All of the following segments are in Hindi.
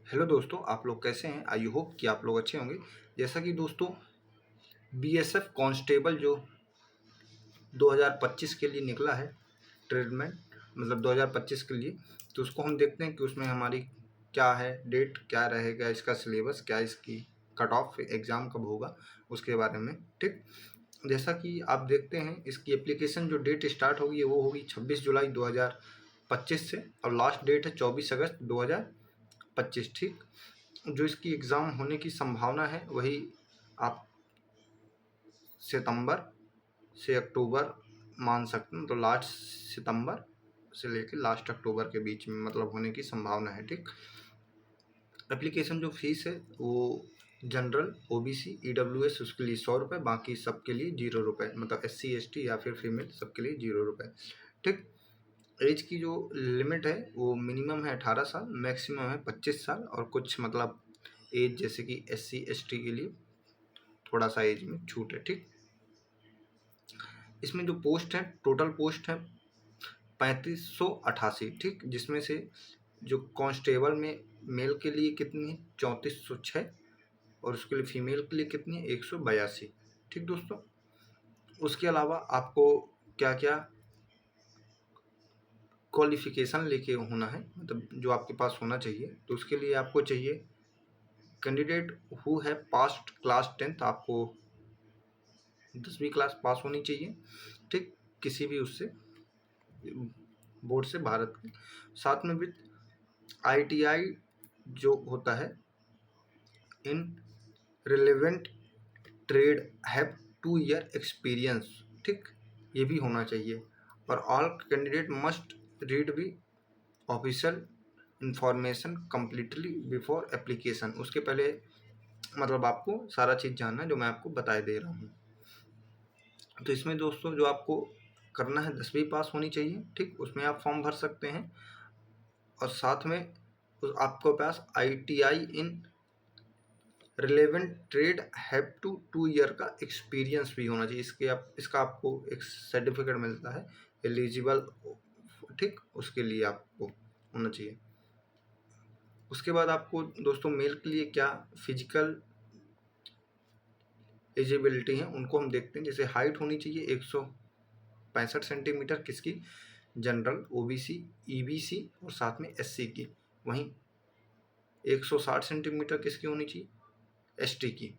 हेलो दोस्तों, आप लोग कैसे हैं? आई होप कि आप लोग अच्छे होंगे। जैसा कि दोस्तों बीएसएफ कांस्टेबल जो 2025 के लिए निकला है ट्रेडमेंट, मतलब 2025 के लिए, तो उसको हम देखते हैं कि उसमें हमारी क्या है डेट, क्या रहेगा इसका सिलेबस, क्या इसकी कट ऑफ एग्ज़ाम कब होगा, उसके बारे में। ठीक, जैसा कि आप देखते हैं इसकी एप्लीकेशन जो डेट स्टार्ट होगी वो होगी 26 जुलाई 2025 से, और लास्ट डेट है 24 अगस्त 2025। ठीक, जो इसकी एग्ज़ाम होने की संभावना है वही आप सितंबर से अक्टूबर मान सकते हैं, तो लास्ट सितंबर से लेकर लास्ट अक्टूबर के बीच में मतलब होने की संभावना है। ठीक, एप्लीकेशन जो फीस है वो जनरल, ओबीसी, ईडब्ल्यूएस उसके लिए 100 रुपये, बाकी सबके लिए 0 रुपये, मतलब एससी एसटी या फिर फीमेल सबके लिए 0 रुपये। ठीक, एज की जो लिमिट है वो मिनिमम है 18 साल, मैक्सिमम है 25 साल, और कुछ मतलब एज जैसे कि एससी एसटी के लिए थोड़ा सा एज में छूट है। ठीक, इसमें जो पोस्ट है, टोटल पोस्ट है 3588। ठीक, जिसमें से जो कांस्टेबल में मेल के लिए कितनी है 3406, और उसके लिए फीमेल के लिए कितनी है 182। ठीक दोस्तों, उसके अलावा आपको क्या क्या क्वालिफिकेशन लेके होना है, मतलब जो आपके पास होना चाहिए, तो उसके लिए आपको चाहिए कैंडिडेट हु है पास्ट क्लास 10th, आपको 10वीं क्लास पास होनी चाहिए। ठीक, किसी भी उससे बोर्ड से, भारत के। साथ में विद आईटीआई जो होता है इन relevant trade have 2 year experience. ठीक, ये भी होना चाहिए। और ऑल कैंडिडेट मस्ट रीड भी official information completely before application. उसके पहले मतलब आपको सारा चीज़ जानना है जो मैं आपको बताए दे रहा हूँ। तो इसमें दोस्तों जो आपको करना है 10वीं पास होनी चाहिए। ठीक, उसमें आप फॉर्म भर सकते हैं, और साथ में आपके पास ITI in relevant trade have to 2 year का एक्सपीरियंस भी होना चाहिए। इसका आपको एक सर्टिफिकेट मिलता है एलिजिबल। ठीक, उसके लिए आपको होना चाहिए। उसके बाद आपको दोस्तों मेल के लिए क्या फिजिकल एजिबिलिटी है उनको हम देखते हैं। जैसे हाइट होनी चाहिए 165 सेंटीमीटर किसकी, जनरल, ओबीसी, ईबीसी और साथ में एससी की। वहीं 160 सेंटीमीटर किसकी होनी चाहिए, एसटी की।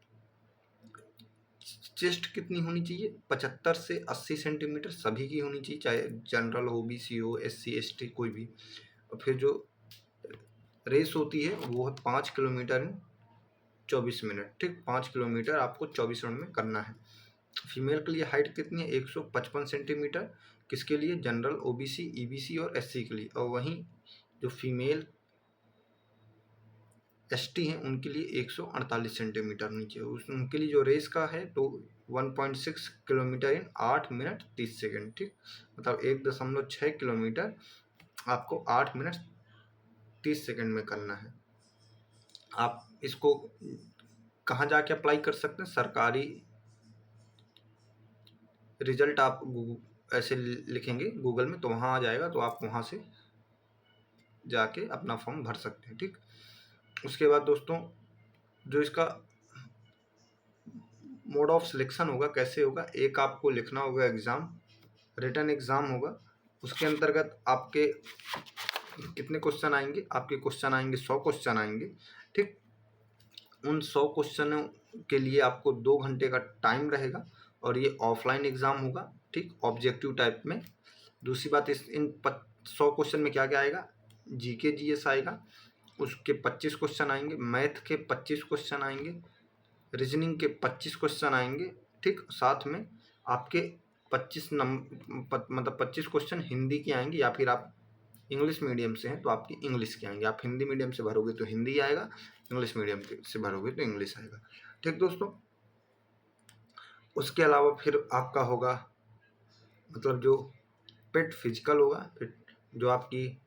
चेस्ट कितनी होनी चाहिए, 75 से 80 सेंटीमीटर सभी की होनी चाहिए, चाहे जनरल, ओबीसी हो, एससी एसटी कोई भी। और फिर जो रेस होती है वो है 5 किलोमीटर इन 24 मिनट। ठीक, 5 किलोमीटर आपको 24 मिनट में करना है। फीमेल के लिए हाइट कितनी है, 155 सेंटीमीटर किसके लिए, जनरल, ओबीसी, ईबीसी और एससी के लिए। और वहीं जो फीमेल एसटी हैं उनके लिए 148 सेंटीमीटर नीचे, उनके लिए जो रेस का है तो 1.6 किलोमीटर इन 8 मिनट 30 सेकेंड। ठीक, मतलब 1.6 किलोमीटर आपको 8 मिनट 30 सेकेंड में करना है। आप इसको कहाँ जाके अप्लाई कर सकते हैं, सरकारी रिजल्ट आप ऐसे लिखेंगे गूगल में तो वहाँ आ जाएगा, तो आप वहाँ से जाके अपना फॉर्म भर सकते हैं। ठीक, उसके बाद दोस्तों जो इसका मोड ऑफ सिलेक्शन होगा, कैसे होगा, एक आपको लिखना होगा एग्ज़ाम, रिटन एग्ज़ाम होगा। उसके अंतर्गत आपके कितने क्वेश्चन आएंगे, आपके क्वेश्चन आएंगे 100 क्वेश्चन आएंगे। ठीक, उन 100 क्वेश्चनों के लिए आपको 2 घंटे का टाइम रहेगा, और ये ऑफलाइन एग्ज़ाम होगा। ठीक, ऑब्जेक्टिव टाइप में। दूसरी बात, इस इन 100 क्वेश्चन में क्या क्या आएगा, जीके जीएस आएगा, उसके 25 क्वेश्चन आएंगे, मैथ के 25 क्वेश्चन आएंगे, रीजनिंग के 25 क्वेश्चन आएंगे। ठीक, साथ में आपके 25 मतलब 25 क्वेश्चन हिंदी के आएंगे, या फिर आप इंग्लिश मीडियम से हैं तो आपकी इंग्लिश के आएंगे। आप हिंदी मीडियम से भरोगे तो हिंदी आएगा, इंग्लिश मीडियम से भरोगे तो इंग्लिश आएगा। ठीक दोस्तों, उसके अलावा फिर आपका होगा मतलब जो पेट फिजिकल होगा, फिर जो आपकी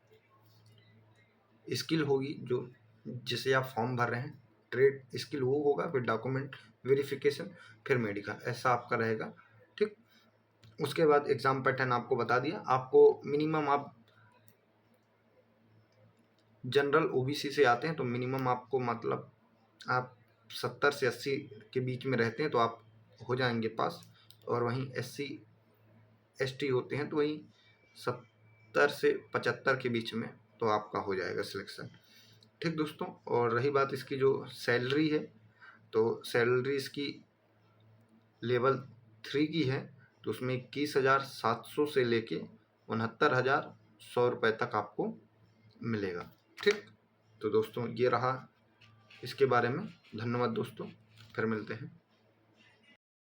स्किल होगी, जो जिसे आप फॉर्म भर रहे हैं, ट्रेड स्किल वो होगा, फिर डॉक्यूमेंट वेरिफिकेशन, फिर मेडिकल, ऐसा आपका रहेगा। ठीक, उसके बाद एग्ज़ाम पैटर्न आपको बता दिया। आपको मिनिमम आप जनरल ओबीसी से आते हैं तो मिनिमम आपको मतलब आप 70 से 80 के बीच में रहते हैं तो आप हो जाएंगे पास। और वहीं SC ST होते हैं तो वहीं 70 से 75 के बीच में तो आपका हो जाएगा सिलेक्शन। ठीक दोस्तों, और रही बात इसकी जो सैलरी है, तो सैलरी इसकी लेवल 3 की है, तो उसमें 21,700 से लेके 69,100 रुपये तक आपको मिलेगा। ठीक, तो दोस्तों ये रहा इसके बारे में। धन्यवाद दोस्तों, फिर मिलते हैं।